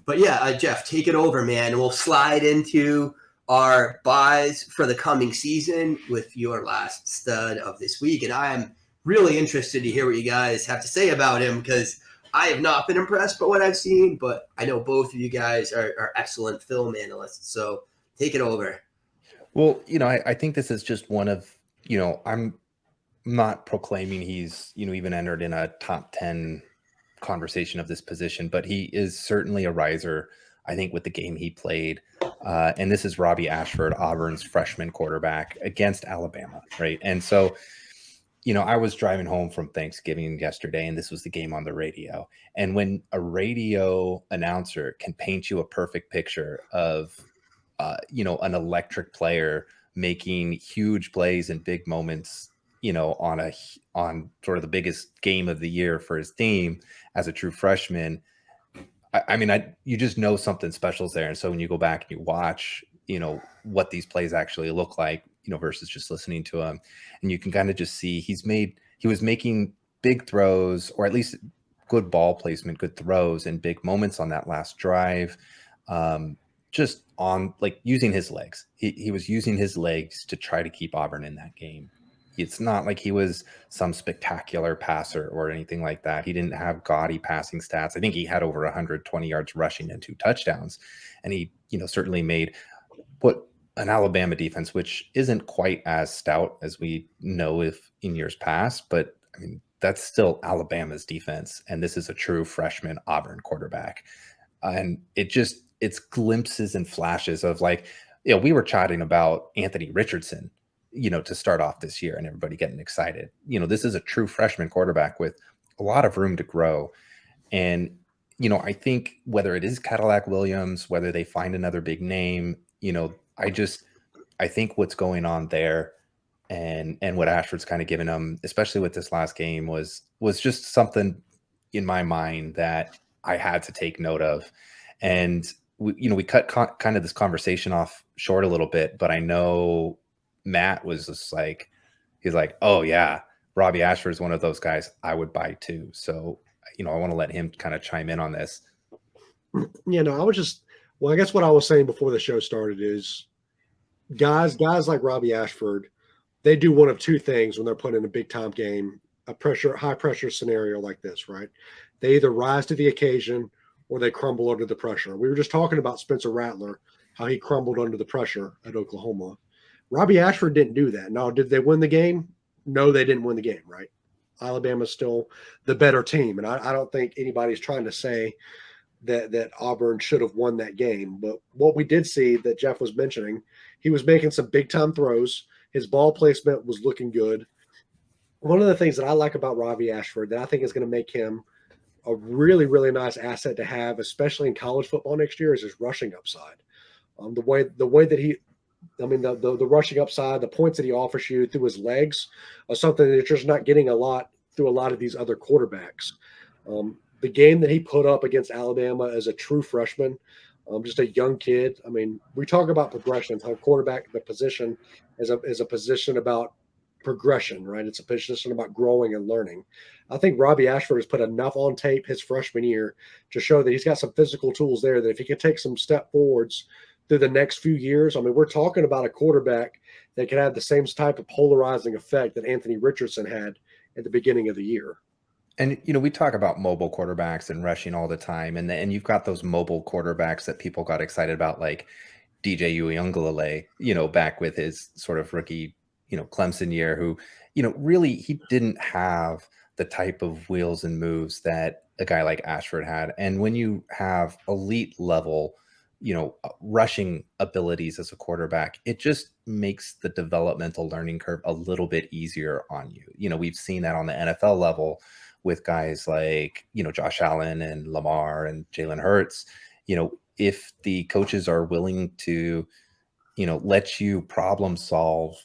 But yeah, Jeff, take it over, man. We'll slide into our buys for the coming season with your last stud of this week. And I am really interested to hear what you guys have to say about him because I have not been impressed by what I've seen, but I know both of you guys are excellent film analysts. So take it over. Well, I think this is just one of, I'm not proclaiming he's, even entered in a top 10 conversation of this position, but he is certainly a riser, I think, with the game he played. And this is Robby Ashford, Auburn's freshman quarterback against Alabama, right? And so, I was driving home from Thanksgiving yesterday, and this was the game on the radio. And when a radio announcer can paint you a perfect picture of, an electric player making huge plays and big moments, on sort of the biggest game of the year for his team as a true freshman, you just know something special is there. And so when you go back and you watch, what these plays actually look like, versus just listening to him, and you can kind of just see he was making big throws, or at least good ball placement, good throws and big moments on that last drive. Just on using his legs. He was using his legs to try to keep Auburn in that game. It's not like he was some spectacular passer or anything like that. He didn't have gaudy passing stats. I think he had over 120 yards rushing and 2 touchdowns. And he, certainly made what an Alabama defense, which isn't quite as stout as we know if in years past, but that's still Alabama's defense. And this is a true freshman Auburn quarterback. And it's glimpses and flashes of we were chatting about Anthony Richardson, to start off this year and everybody getting excited. This is a true freshman quarterback with a lot of room to grow. And, I think whether it is Cadillac Williams, whether they find another big name, I think what's going on there and what Ashford's kind of given them, especially with this last game, was just something in my mind that I had to take note of. And we cut kind of this conversation off short a little bit, but I know Matt was just he's like, oh yeah, Robby Ashford is one of those guys I would buy too. So, I want to let him kind of chime in on this. I guess what I was saying before the show started is guys like Robby Ashford, they do one of two things when they're put in a big time game, high pressure scenario like this, right? They either rise to the occasion or they crumble under the pressure. We were just talking about Spencer Rattler, how he crumbled under the pressure at Oklahoma. Robby Ashford didn't do that. Now, did they win the game? No, they didn't win the game, right? Alabama's still the better team. And I don't think anybody's trying to say that Auburn should have won that game. But what we did see that Jeff was mentioning, he was making some big-time throws. His ball placement was looking good. One of the things that I like about Robby Ashford that I think is going to make him a really, really nice asset to have, especially in college football next year, is his rushing upside. The way that the rushing upside, the points that he offers you through his legs are something that you're just not getting a lot through a lot of these other quarterbacks. The game that he put up against Alabama as a true freshman, just a young kid. We talk about progression. How quarterback, the position is a position about progression, right? It's a position about growing and learning. I think Robby Ashford has put enough on tape his freshman year to show that he's got some physical tools there that if he can take some step forwards through the next few years, we're talking about a quarterback that could have the same type of polarizing effect that Anthony Richardson had at the beginning of the year. And, we talk about mobile quarterbacks and rushing all the time. And you've got those mobile quarterbacks that people got excited about, like DJ Uiagalelei, back with his sort of rookie, Clemson year, who, really he didn't have the type of wheels and moves that a guy like Ashford had. And when you have elite level, rushing abilities as a quarterback, it just makes the developmental learning curve a little bit easier on you. We've seen that on the NFL level with guys like, Josh Allen and Lamar and Jalen Hurts. If the coaches are willing to, let you problem solve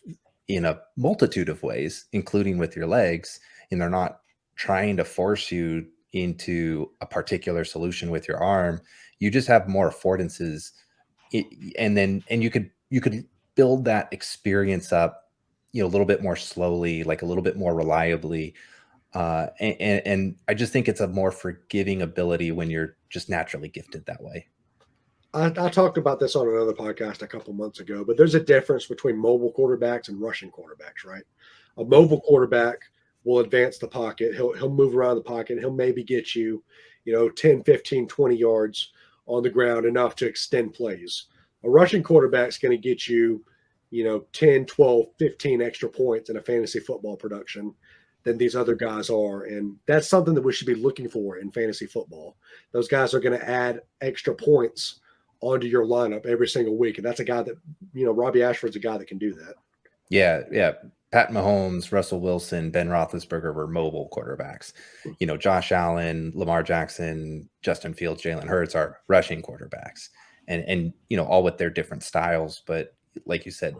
in a multitude of ways, including with your legs, and they're not trying to force you into a particular solution with your arm, you just have more affordances. And you could build that experience up, a little bit more slowly, like a little bit more reliably And I just think it's a more forgiving ability when you're just naturally gifted that way. I talked about this on another podcast a couple months ago, but there's a difference between mobile quarterbacks and rushing quarterbacks, right? A mobile quarterback will advance the pocket. He'll move around the pocket. He'll maybe get you, 10, 15, 20 yards on the ground, enough to extend plays. A rushing quarterback's going to get you, 10, 12, 15 extra points in a fantasy football production than these other guys are. And that's something that we should be looking for in fantasy football. Those guys are going to add extra points onto your lineup every single week. And that's a guy that, Robby Ashford's a guy that can do that. Yeah. Pat Mahomes, Russell Wilson, Ben Roethlisberger were mobile quarterbacks. Josh Allen, Lamar Jackson, Justin Fields, Jalen Hurts are rushing quarterbacks, and all with their different styles. But like you said,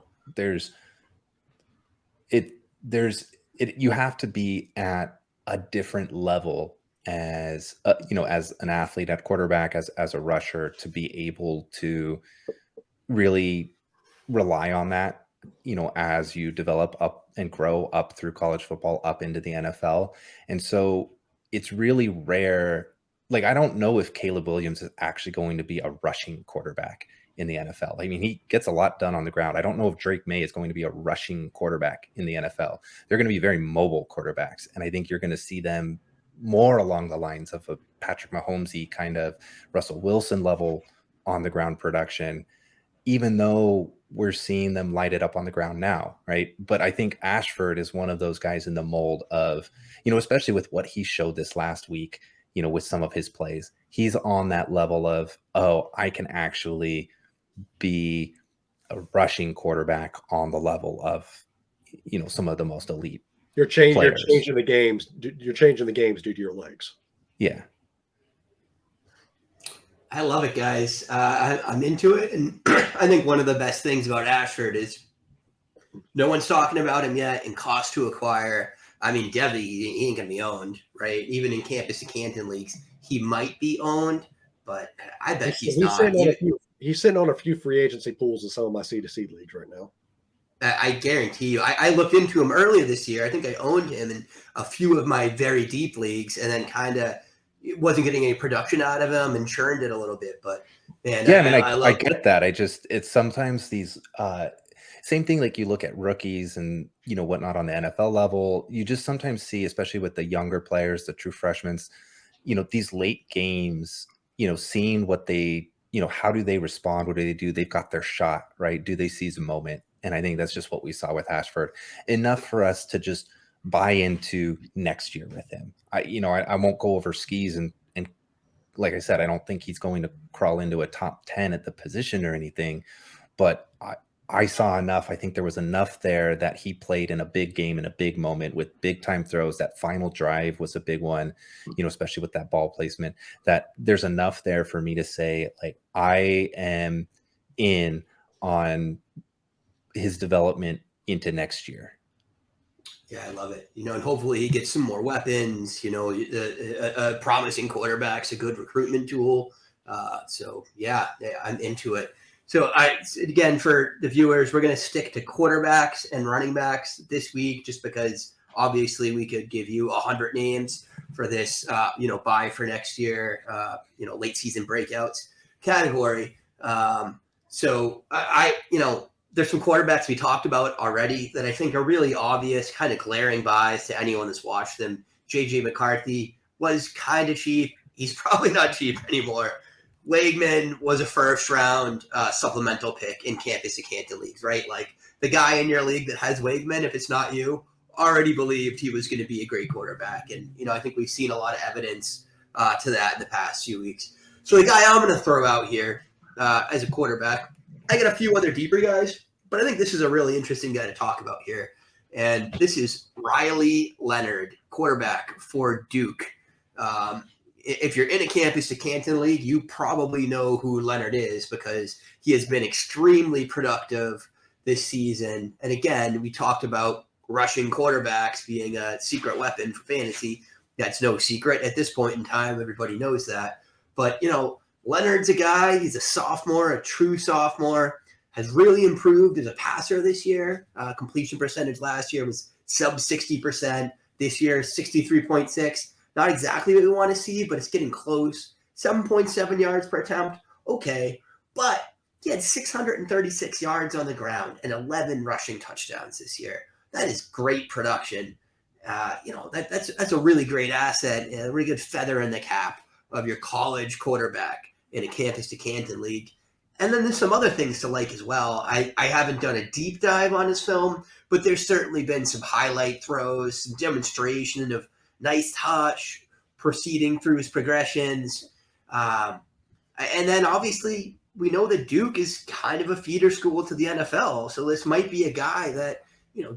you have to be at a different level as as an athlete at quarterback, as a rusher, to be able to really rely on that, as you develop up and grow up through college football up into the NFL. And so it's really rare. Like, I don't know if Kaleb Williams is actually going to be a rushing quarterback in the NFL. I mean, he gets a lot done on the ground. I don't know if Drake May is going to be a rushing quarterback in the NFL. They're going to be very mobile quarterbacks. And I think you're going to see them more along the lines of a Patrick Mahomes-y kind of Russell Wilson level on the ground production, even though we're seeing them light it up on the ground now, right? But I think Ashford is one of those guys in the mold of, especially with what he showed this last week, with some of his plays, he's on that level of, I can actually be a rushing quarterback on the level of, some of the most elite. You're changing the games. You're changing the games due to your legs. Yeah. I love it, guys. I'm into it. And I think one of the best things about Ashford is no one's talking about him yet in cost to acquire. I mean, Devy, he ain't going to be owned, right? Even in campus to Canton leagues, he might be owned, but I bet he's not. He's sitting on a few free agency pools in some of my C2C leagues right now. I guarantee you. I looked into him earlier this year. I think I owned him in a few of my very deep leagues, and then kind of wasn't getting any production out of him and churned it a little bit. But man, I get that. It's sometimes these same thing. Like, you look at rookies and whatnot on the NFL level, you just sometimes see, especially with the younger players, the true freshmen, these late games, seeing what they, how do they respond? What do they do? They've got their shot, right? Do they seize a moment? And I think that's just what we saw with Ashford. Enough for us to just buy into next year with him. I won't go over skis and like I said, I don't think he's going to crawl into a top 10 at the position or anything, but I saw enough. I think there was enough there that he played in a big game, in a big moment, with big time throws. That final drive was a big one, especially with that ball placement, that there's enough there for me to say, like, I am in on his development into next year. Yeah, I love it. And hopefully he gets some more weapons. A promising quarterback's a good recruitment tool. So yeah, I'm into it. So again, for the viewers, we're going to stick to quarterbacks and running backs this week, just because obviously we could give you 100 names for this, buy for next year, late season breakouts category. So there's some quarterbacks we talked about already that I think are really obvious, kind of glaring buys to anyone that's watched them. JJ McCarthy was kind of cheap. He's probably not cheap anymore. Weigman was a first-round supplemental pick in campus to Canton leagues, right? Like, the guy in your league that has Weigman, if it's not you, already believed he was going to be a great quarterback. And, I think we've seen a lot of evidence to that in the past few weeks. So the guy I'm going to throw out here as a quarterback, I got a few other deeper guys, but I think this is a really interesting guy to talk about here. And this is Riley Leonard, quarterback for Duke. If you're in a campus to Canton league, you probably know who Leonard is because he has been extremely productive this season. And again, we talked about rushing quarterbacks being a secret weapon for fantasy. That's no secret at this point in time. Everybody knows that. But, Leonard's a guy, he's a sophomore, a true sophomore, has really improved as a passer this year. Completion percentage last year was sub 60%. this year, 63.6. Not exactly what we want to see, but it's getting close. 7.7 yards per attempt. Okay. But he had 636 yards on the ground and 11 rushing touchdowns this year. That is great production. That's a really great asset and a really good feather in the cap of your college quarterback in a campus to Canton league. And then there's some other things to like as well. I haven't done a deep dive on his film, but there's certainly been some highlight throws, some demonstration of nice touch, proceeding through his progressions. And then obviously we know that Duke is kind of a feeder school to the NFL. So this might be a guy that,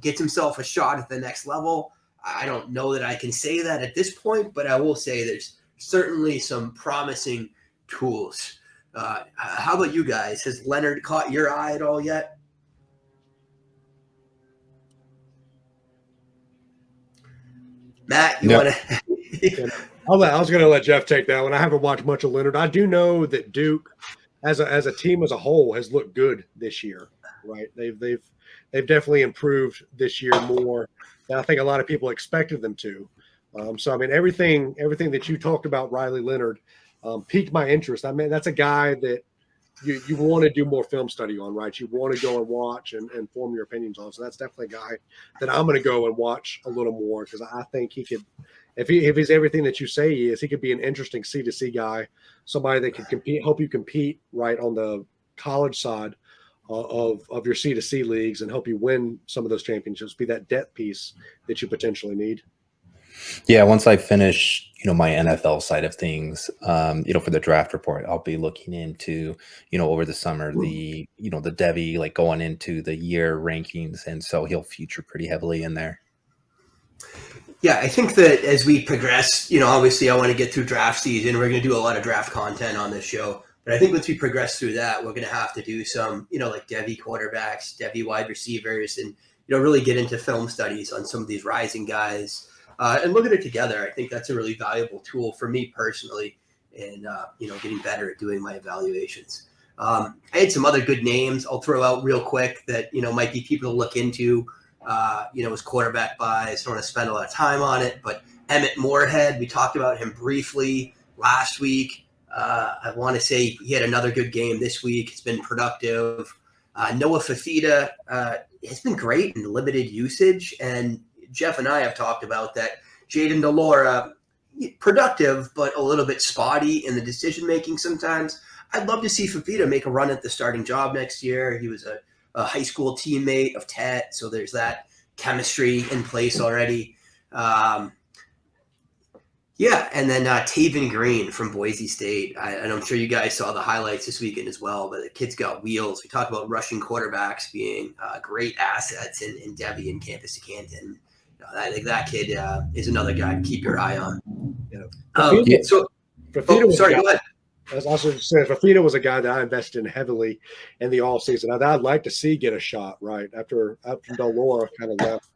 gets himself a shot at the next level. I don't know that I can say that at this point, but I will say there's certainly some promising tools. How about you guys? Has Leonard caught your eye at all yet? Matt, you want to? I was going to let Jeff take that one. I haven't watched much of Leonard. I do know that Duke, as a team as a whole, has looked good this year. Right? They've definitely improved this year more than I think a lot of people expected them to. So I mean, everything that you talked about, Riley Leonard, piqued my interest. I mean, that's a guy that you want to do more film study on, right? You want to go and watch and form your opinions on. So that's definitely a guy that I'm going to go and watch a little more because I think he could, if he's everything that you say he is, he could be an interesting C2C guy, somebody that could help you compete right on the college side of your C2C leagues and help you win some of those championships, be that depth piece that you potentially need. Yeah, once I finish, my NFL side of things, for the draft report, I'll be looking into, over the summer, the Devy, like going into the year rankings. And so he'll feature pretty heavily in there. Yeah, I think that as we progress, obviously I want to get through draft season. We're going to do a lot of draft content on this show. But I think once we progress through that, we're going to have to do some, like Devy quarterbacks, Devy wide receivers, and, really get into film studies on some of these rising guys. And look at it together. I think that's a really valuable tool for me personally in, getting better at doing my evaluations. I had some other good names I'll throw out real quick that, might be people to look into, as quarterback buys. Don't want to spend a lot of time on it, but Emmett Moorhead, we talked about him briefly last week. I want to say he had another good game this week. It's been productive. Noah Fafita has been great in limited usage, and Jeff and I have talked about that. Jaden DeLora, productive, but a little bit spotty in the decision-making sometimes. I'd love to see Fafita make a run at the starting job next year. He was a high school teammate of Tet, so there's that chemistry in place already. And then Taven Green from Boise State. And I'm sure you guys saw the highlights this weekend as well, but the kid's got wheels. We talk about rushing quarterbacks being great assets in Devy and Campus to Canton. I think that kid is another guy to keep your eye on. Sorry, go ahead. I was also saying, Fafita was a guy that I invested in heavily in the offseason. I'd like to see get a shot, right, after DeLora kind of left.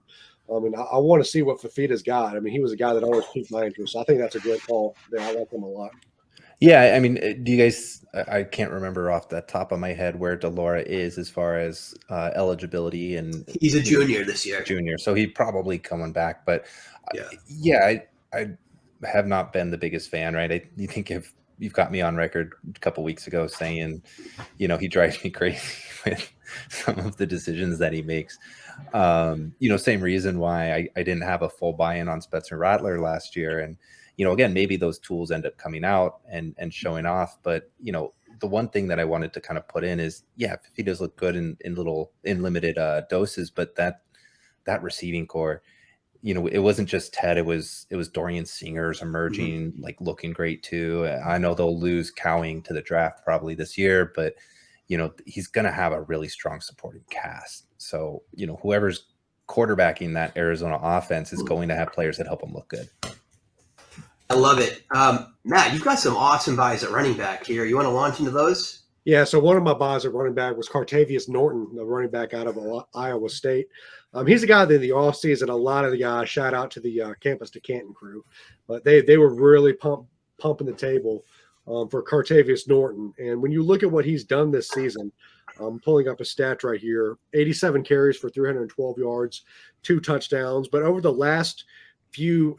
I want to see what Fafita's got. I mean, he was a guy that always piqued my interest. So I think that's a great call. I like him a lot. Yeah, I mean, do you guys – I can't remember off the top of my head where DeLora is as far as eligibility. And he's a junior this year. Junior, so he's probably coming back. But, I have not been the biggest fan, right? You think if you've got me on record a couple weeks ago saying, he drives me crazy with some of the decisions that he makes. Same reason why I didn't have a full buy-in on Spencer Rattler last year. And, again, maybe those tools end up coming out and showing off. But, the one thing that I wanted to kind of put in is, if he does look good in limited doses, but that receiving core, it wasn't just Ted. It was Dorian Singer's emerging, like looking great too. I know they'll lose Cowing to the draft probably this year, but, he's going to have a really strong supporting cast. So, whoever's quarterbacking that Arizona offense is going to have players that help them look good. I love it. Matt, you've got some awesome buys at running back here. You want to launch into those? Yeah, so one of my buys at running back was Cartavious Norton, the running back out of Iowa State. He's a guy that in the offseason, a lot of the guys, shout out to the Campus to Canton crew, but they were really pumping the table for Cartavious Norton. And when you look at what he's done this season, I'm pulling up a stat right here, 87 carries for 312 yards, 2 touchdowns. But over the last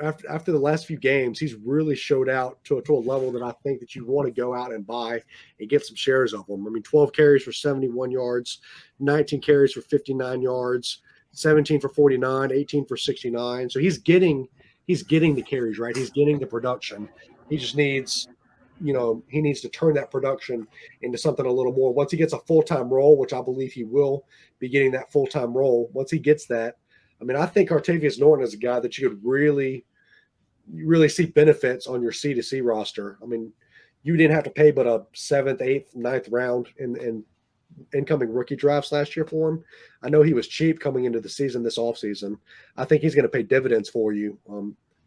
after the last few games, he's really showed out to a level that I think that you want to go out and buy and get some shares of him. I mean, 12 carries for 71 yards, 19 carries for 59 yards, 17 for 49, 18 for 69. So he's getting the carries, right? He's getting the production. He just needs, he needs to turn that production into something a little more. Once he gets a full-time role, which I believe he will be getting that full-time role, once he gets that, I mean, I think Cartavious Norton is a guy that you could really see benefits on your C2C roster. I mean, you didn't have to pay but a 7th, 8th, 9th round in incoming rookie drafts last year for him. I know he was cheap coming into the season this offseason. I think he's going to pay dividends for you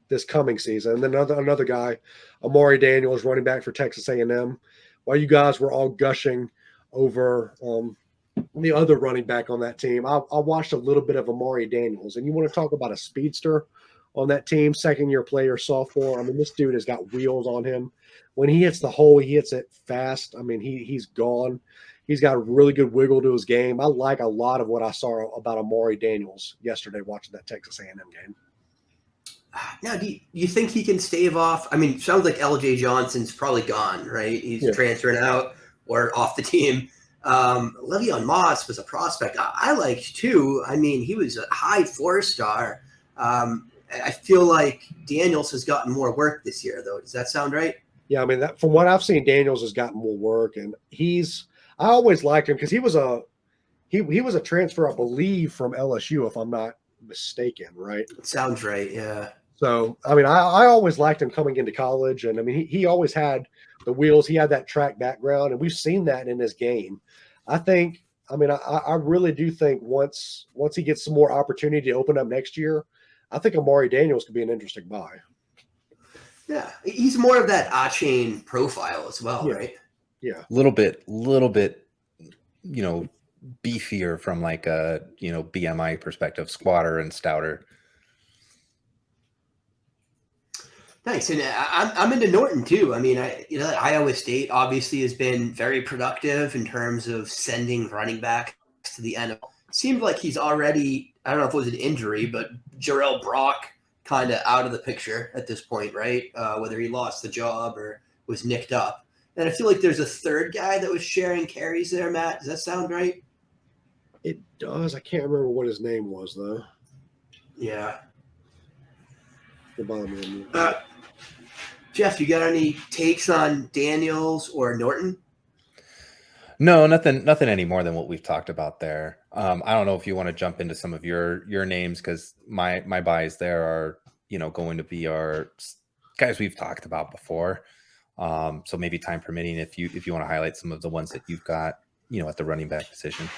this coming season. And then another guy, Amari Daniels, running back for Texas A&M. While you guys were all gushing over the other running back on that team, I watched a little bit of Amari Daniels. And you want to talk about a speedster on that team, second-year player, sophomore. I mean, this dude has got wheels on him. When he hits the hole, he hits it fast. I mean, he's gone. He's got a really good wiggle to his game. I like a lot of what I saw about Amari Daniels yesterday watching that Texas A&M game. Now, do you think he can stave off? I mean, it sounds like LJ Johnson's probably gone, right? He's transferring out or off the team. Le'Veon Moss was a prospect I liked too. I mean, he was a high 4-star. I feel like Daniels has gotten more work this year, though. Does that sound right? Yeah, I mean, from what I've seen, Daniels has gotten more work, and I always liked him because he was a transfer, I believe, from LSU, if I'm not mistaken, right? Sounds right, yeah. So, I mean, I always liked him coming into college, and I mean, he always had the wheels. He had that track background, and we've seen that in his game. I really do think once he gets some more opportunity to open up next year, I think Amari Daniels could be an interesting buy. Yeah, he's more of that A-chain profile as well, right? Yeah, a little bit, beefier from like a BMI perspective, squatter and stouter. Nice, and I'm into Norton too. I mean, Iowa State obviously has been very productive in terms of sending running backs to the NFL. Seemed like he's already, I don't know if it was an injury, but Jarrell Brock kind of out of the picture at this point, right? Whether he lost the job or was nicked up. And I feel like there's a third guy that was sharing carries there, Matt. Does that sound right? It does. I can't remember what his name was, though. Yeah. Jeff, you got any takes on Daniels or Norton? No, nothing any more than what we've talked about there. I don't know if you want to jump into some of your names, because my buys there are, going to be our guys we've talked about before. So maybe time permitting, if you want to highlight some of the ones that you've got, at the running back position.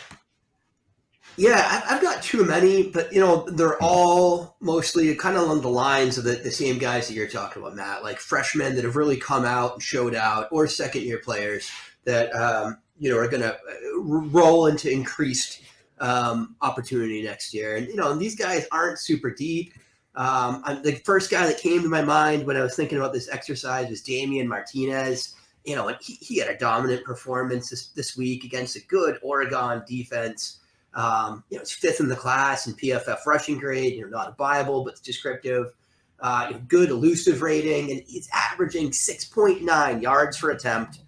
Yeah, I've got too many, but they're all mostly kind of along the lines of the same guys that you're talking about, Matt, like freshmen that have really come out and showed out, or second-year players that are going to roll into increased opportunity next year. And these guys aren't super deep. The first guy that came to my mind when I was thinking about this exercise was Damien Martinez. And he had a dominant performance this week against a good Oregon defense. It's 5th in the class in PFF rushing grade. Not a Bible, but it's descriptive. Good elusive rating, and he's averaging 6.9 yards per attempt.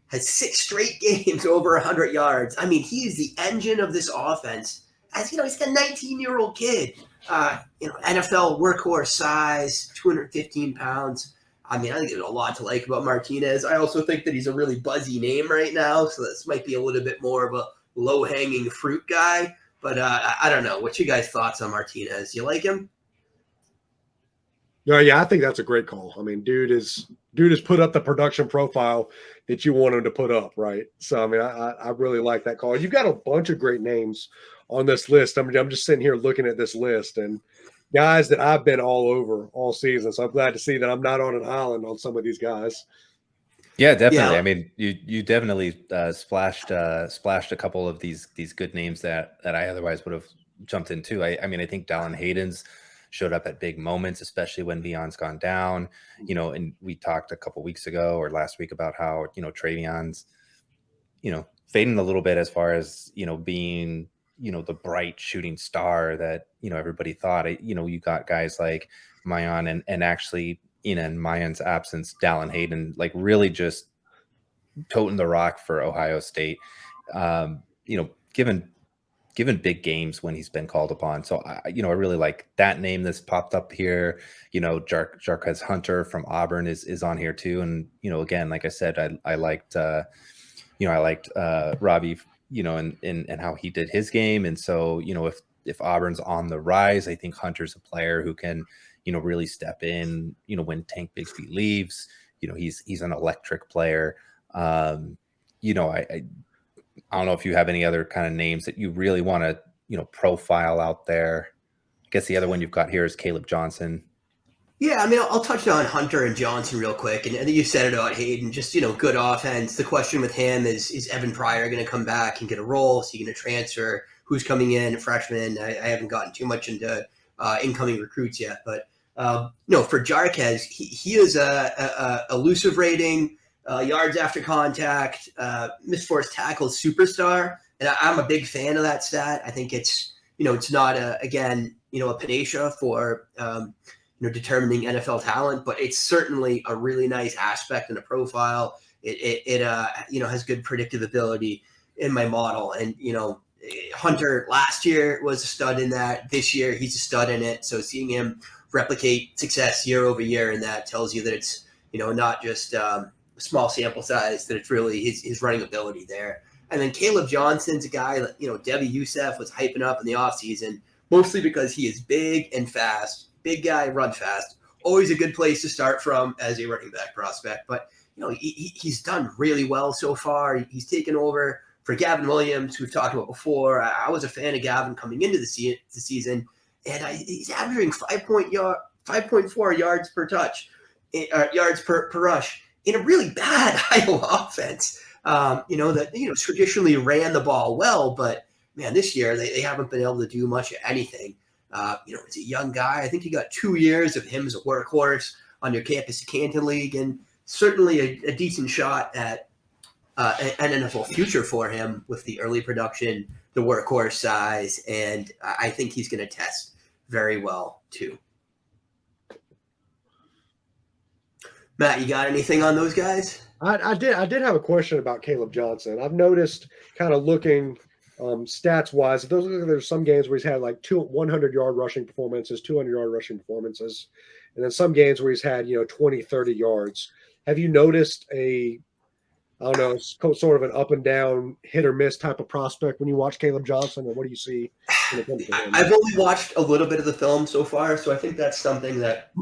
Has 6 straight games over 100 yards. I mean, he is the engine of this offense. As he's got a 19-year-old kid. NFL workhorse size, 215 pounds. I mean, I think there's a lot to like about Martinez. I also think that he's a really buzzy name right now, so this might be a little bit more of a low-hanging fruit guy. But I don't know. What's your guys' thoughts on Martinez? You like him? Yeah, I think that's a great call. I mean, dude has put up the production profile that you want him to put up, right? So, I mean, I really like that call. You've got a bunch of great names on this list. I mean, I'm just sitting here looking at this list, and guys that I've been all over all season. So I'm glad to see that I'm not on an island on some of these guys. Yeah, definitely. Yeah. I mean, you definitely splashed a couple of these good names that I otherwise would have jumped into. I mean, I think Dallin Hayden's showed up at big moments, especially when Leon's gone down. And we talked a couple weeks ago or last week about how Travion's fading a little bit as far as being the bright shooting star that, everybody thought. You got guys like Mayan and actually, in Mayan's absence, Dallin Hayden, like really just toting the rock for Ohio State, given big games when he's been called upon. So I really like that name that's popped up here. Jarquez Hunter from Auburn is on here too. And, again, like I said, I liked Robby, and how he did his game. And so, if Auburn's on the rise, I think Hunter's a player who can, really step in, when Tank Bigsby leaves. He's an electric player. I don't know if you have any other kind of names that you really want to, profile out there. I guess the other one you've got here is Kaleb Johnson. Yeah, I mean, I'll touch on Hunter and Johnson real quick. And I think you said it about Hayden, just, good offense. The question with him is Evan Pryor going to come back and get a role? Is he going to transfer? Who's coming in? Freshman? I haven't gotten too much into incoming recruits yet. But, for Jarquez, he is a elusive rating, yards after contact, missed forced tackles superstar. And I'm a big fan of that stat. I think it's not a panacea for determining NFL talent, but it's certainly a really nice aspect in a profile. It has good predictive ability in my model. And, Hunter last year was a stud in that. This year he's a stud in it. So seeing him replicate success year over year, and that tells you that it's, not just a small sample size, that it's really his running ability there. And then Kaleb Johnson's a guy that, Devy Youssef was hyping up in the offseason, mostly because he is big and fast. Big guy, run fast. Always a good place to start from as a running back prospect. But, he's done really well so far. He's taken over for Gavin Williams, who we've talked about before. I was a fan of Gavin coming into the season, and he's averaging 5.4 yards per touch, yards per rush in a really bad Iowa offense. That traditionally ran the ball well, but man, this year they haven't been able to do much of anything. It's a young guy. I think you got 2 years of him as a workhorse on your campus Canton League, and certainly a decent shot at an NFL future for him with the early production, the workhorse size, and I think he's going to test very well too. Matt, you got anything on those guys? I did have a question about Kaleb Johnson. I've noticed, kind of looking stats wise, there's some games where he's had like 100-yard rushing performances, 200-yard rushing performances, and then some games where he's had 20, 30 yards. Have you noticed sort of an up and down, hit or miss type of prospect when you watch Kaleb Johnson, and what do you see? I've only watched a little bit of the film so far, so I think that's something that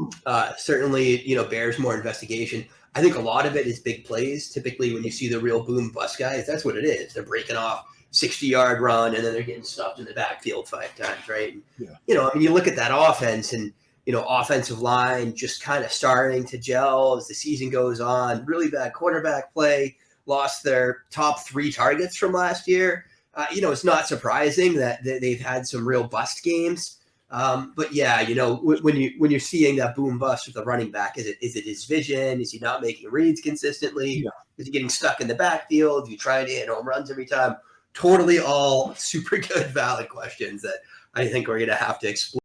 certainly bears more investigation. I think a lot of it is big plays. Typically, when you see the real boom bust guys, that's what it is. They're breaking off 60-yard run, and then they're getting stuffed in the backfield 5 times, right? Yeah. You look at that offense, and offensive line just kind of starting to gel as the season goes on. Really bad quarterback play. Lost their top 3 targets from last year. It's not surprising that they've had some real bust games. But yeah, when you're seeing that boom bust with the running back, is it his vision? Is he not making reads consistently? Yeah. Is he getting stuck in the backfield? You try to hit home runs every time? Totally all super good, valid questions that I think we're going to have to explore.